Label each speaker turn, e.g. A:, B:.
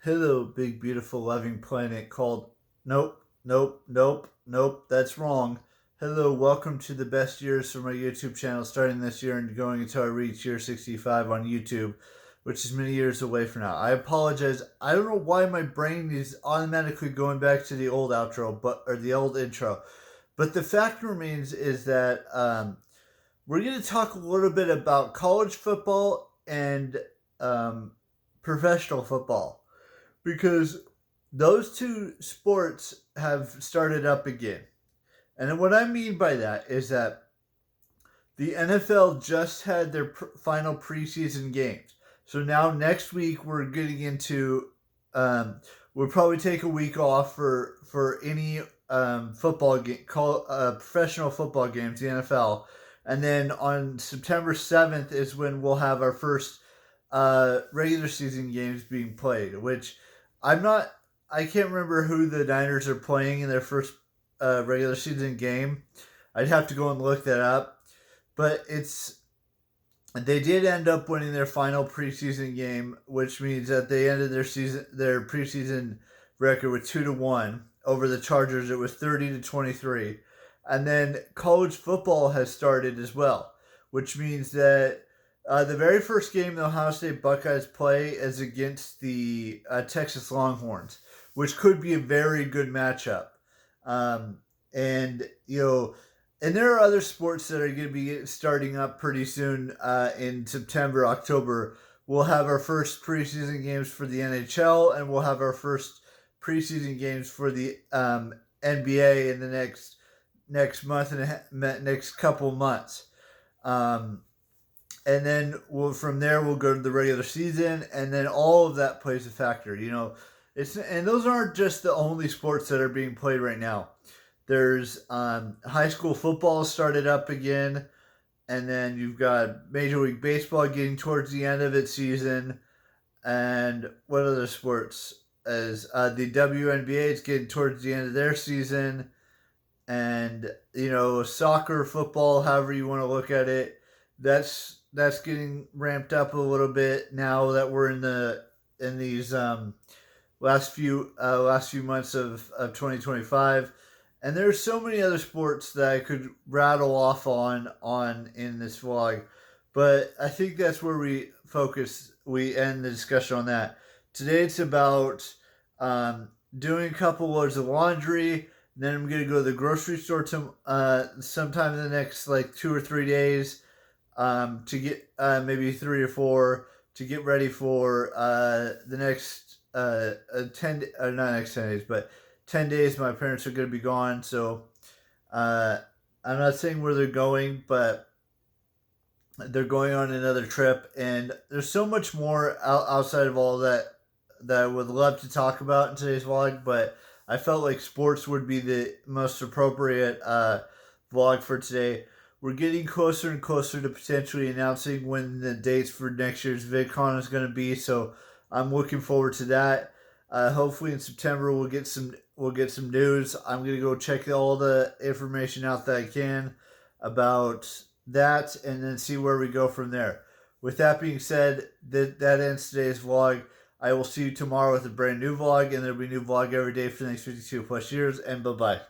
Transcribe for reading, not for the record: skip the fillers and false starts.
A: Hello, big, beautiful, loving planet called. Nope, nope, nope, nope, that's wrong. Hello, welcome to the best years for my YouTube channel starting this year and going until I reach year 65 on YouTube, which is many years away from now. I apologize. I don't know why my brain is automatically going back to the old outro, or the old intro. But the fact remains is that we're going to talk a little bit about college football and um, professional football because those two sports have started up again. And what I mean by that is that the NFL just had their final preseason games. So now next week we're getting into. We'll probably take a week off for any football game, professional football games, the NFL, and then on September 7th is when we'll have our first regular season games being played. Which I'm not. I can't remember who the Niners are playing in their first regular season game. I'd have to go and look that up, but they did end up winning their final preseason game, which means that they ended their preseason record with 2-1 over the Chargers. It was 30-23, and then college football has started as well, which means that the very first game the Ohio State Buckeyes play is against the Texas Longhorns, which could be a very good matchup. And and there are other sports that are going to be starting up pretty soon in September, October. We'll have our first preseason games for the NHL, and we'll have our first preseason games for the NBA in the next month and next couple months. And then from there we'll go to the regular season, and then all of that plays a factor. And those aren't just the only sports that are being played right now. There's high school football started up again, and then you've got Major League Baseball getting towards the end of its season, and what other sports? As the WNBA is getting towards the end of their season, and soccer, football, however you want to look at it, that's getting ramped up a little bit now that we're in these last few months of 2025. And there's so many other sports that I could rattle off on in this vlog, but I think that's where we end the discussion on that. Today it's about doing a couple loads of laundry. Then I'm gonna go to the grocery store sometime in the next 2 or 3 days to get maybe 3 or 4 to get ready for the next not next 10 days, but 10 days my parents are going to be gone. So I'm not saying where they're going, but they're going on another trip, and there's so much more outside of all that I would love to talk about in today's vlog, but I felt like sports would be the most appropriate vlog for today. We're getting closer and closer to potentially announcing when the dates for next year's VidCon is going to be, so I'm looking forward to that. Hopefully in September we'll get some news. I'm gonna go check all the information out that I can about that, and then see where we go from there. With that being said, that ends today's vlog. I will see you tomorrow with a brand new vlog, and there'll be a new vlog every day for the next 52 plus years. And bye bye.